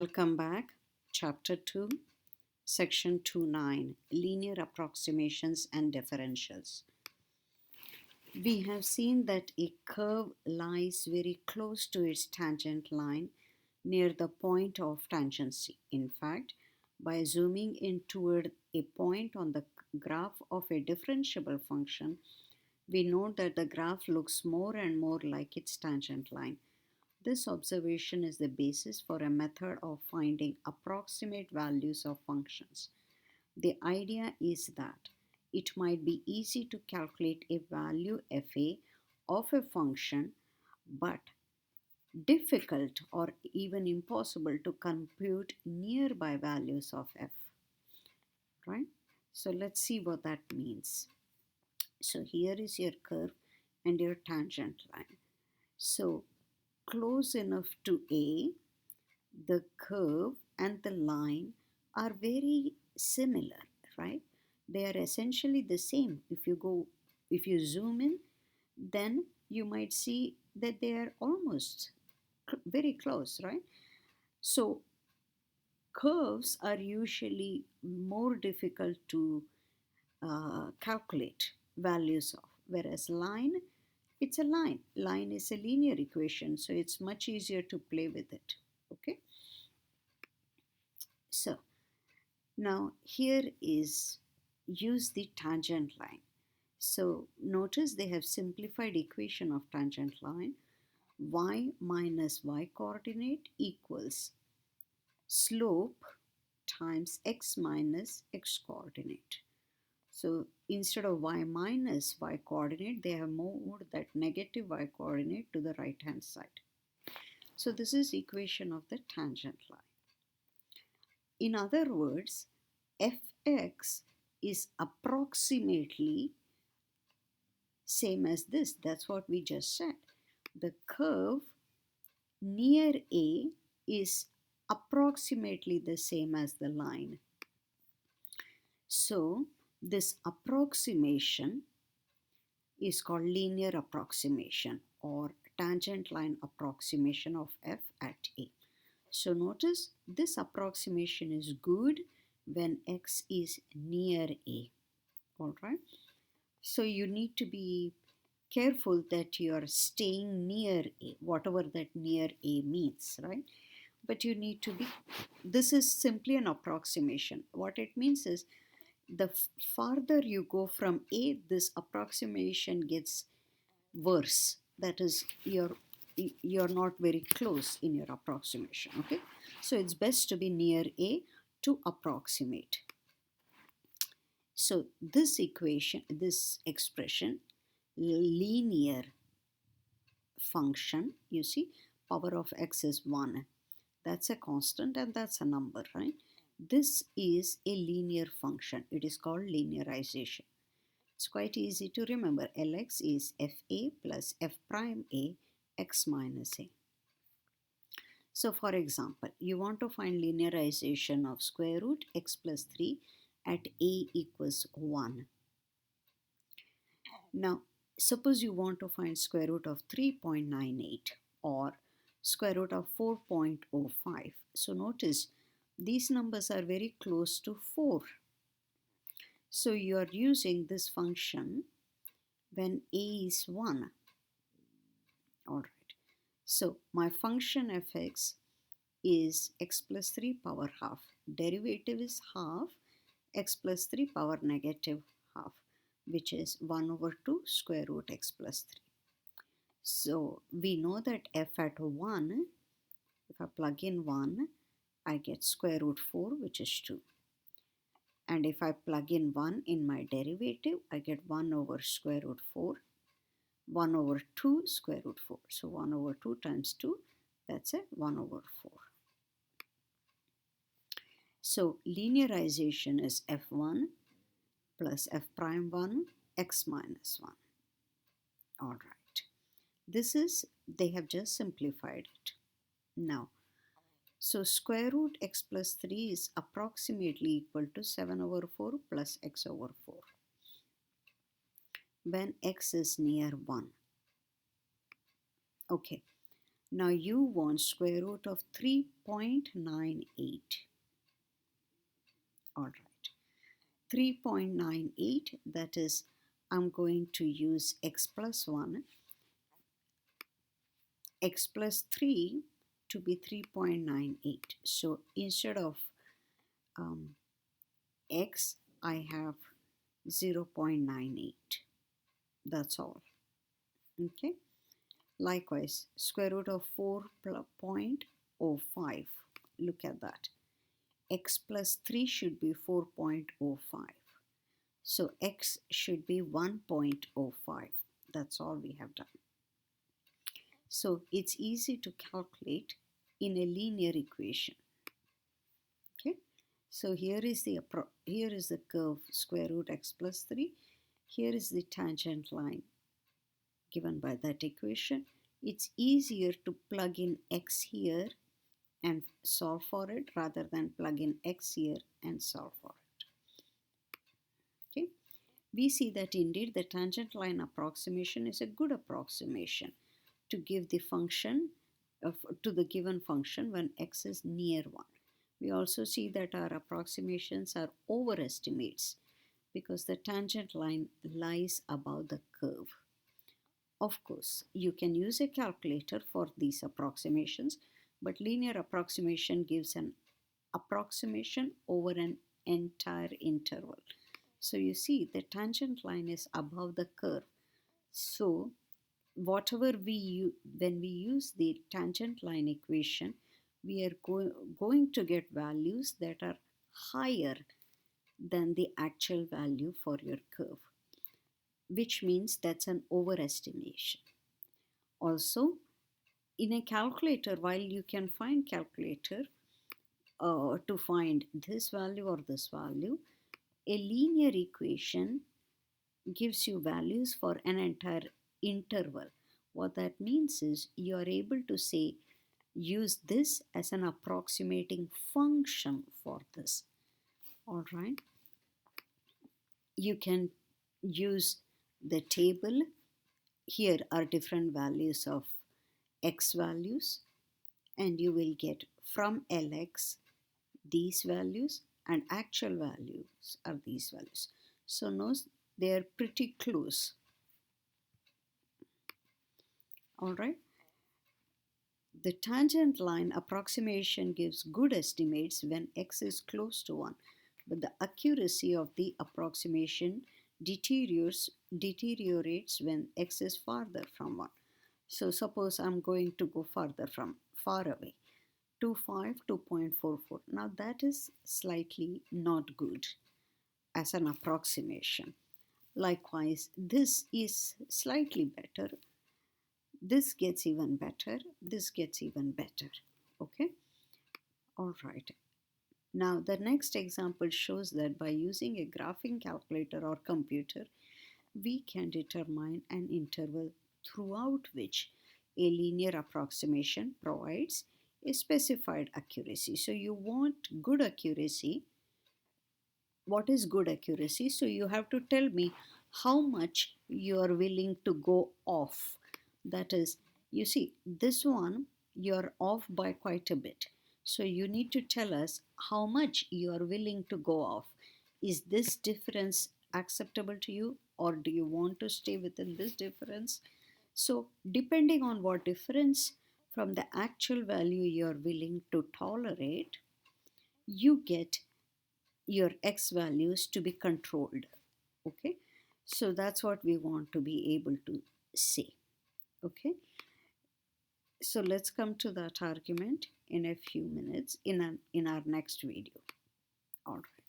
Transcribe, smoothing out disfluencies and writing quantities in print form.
Welcome back. Chapter 2, Section 2.9 Linear Approximations and Differentials. We have seen that a curve lies very close to its tangent line near the point of tangency. In fact, by zooming in toward a point on the graph of a differentiable function, we note that the graph looks more and more like its tangent line. This observation is the basis for a method of finding approximate values of functions. The idea is that it might be easy to calculate a value fa of a function, but difficult or even impossible to compute nearby values of f, right? So let's see what that means. So here is your curve and your tangent line. So close enough to A, the curve and the line are very similar, right? They are essentially the same. If you zoom in, then you might see that they are almost very close, right? So curves are usually more difficult to calculate values of, whereas line, it's a line. Line is a linear equation, so it's much easier to play with it. Okay. So now here is use the tangent line. So notice they have simplified equation of tangent line. Y minus y coordinate equals slope times x minus x coordinate. So instead of y minus y coordinate, they have moved that negative y coordinate to the right hand side. So this is equation of the tangent line. In other words, fx is approximately same as this. That's what we just said. The curve near A is approximately the same as the line. So this approximation is called linear approximation or tangent line approximation of f at A. So notice this approximation is good when x is near A. All right. So you need to be careful that you are staying near A, whatever that near A means, right? But you need to be, this is simply an approximation. What it means is the farther you go from A, this approximation gets worse. That is, you're not very close in your approximation, okay? So it's best to be near A to approximate. So this equation, this expression, linear function, you see, power of x is 1. That's a constant and that's a number, right? This is a linear function. It is called linearization. It's quite easy to remember. Lx is fa plus f prime a x minus a. So for example, you want to find linearization of square root x plus 3 at a equals 1. Now, suppose you want to find square root of 3.98 or square root of 4.05. So notice these numbers are very close to 4. So you are using this function when a is 1. All right. So my function fx is x plus 3 power half. Derivative is half x plus 3 power negative half, which is 1 over 2 square root x plus 3. So we know that f at 1, if I plug in 1, I get square root 4, which is 2. And if I plug in 1 in my derivative, I get 1 over square root 4, 1 over 2 square root 4. So 1 over 2 times 2, that's a 1 over 4. So linearization is f1 plus f prime 1 x minus 1. All right. This is, they have just simplified it. Now, so square root x plus 3 is approximately equal to 7 over 4 plus x over 4 when x is near 1. Okay. Now you want square root of 3.98. All right. 3.98, that is, I'm going to use x plus 1, x plus 3 to be 3.98. So instead of x, I have 0.98. That's all. Okay. Likewise, square root of 4.05. Look at that. X plus 3 should be 4.05. So x should be 1.05. That's all we have done. So it's easy to calculate in a linear equation. Okay. So here is the curve square root x plus 3. Here is the tangent line given by that equation. It's easier to plug in x here and solve for it rather than plug in x here and solve for it. Okay. We see that indeed the tangent line approximation is a good approximation to give the function to the given function when x is near 1. We also see that our approximations are overestimates because the tangent line lies above the curve. Of course, you can use a calculator for these approximations, but linear approximation gives an approximation over an entire interval. So you see the tangent line is above the curve. So whatever when we use the tangent line equation, we are going to get values that are higher than the actual value for your curve, which means that's an overestimation. Also, in a calculator, while you can find calculator to find this value or this value, a linear equation gives you values for an entire interval. What that means is you are able to say, use this as an approximating function for this. All right. You can use the table. Here are different values of x values, and you will get from Lx these values, and actual values are these values. So notice they are pretty close. All right. The tangent line approximation gives good estimates when x is close to 1, but the accuracy of the approximation deteriorates when x is farther from 1. So suppose I'm going to go further from far away. 2.44. Now that is slightly not good as an approximation. Likewise, this is slightly better. This gets even better. This gets even better. Okay? All right. Now the next example shows that by using a graphing calculator or computer, we can determine an interval throughout which a linear approximation provides a specified accuracy. So you want good accuracy. What is good accuracy? So you have to tell me how much you are willing to go off. That is, you see, this one you're off by quite a bit. So you need to tell us how much you are willing to go off. Is this difference acceptable to you, or do you want to stay within this difference? So depending on what difference from the actual value you're willing to tolerate, you get your x values to be controlled. Okay, so that's what we want to be able to say. Okay, so let's come to that argument in a few minutes in our next video. All right.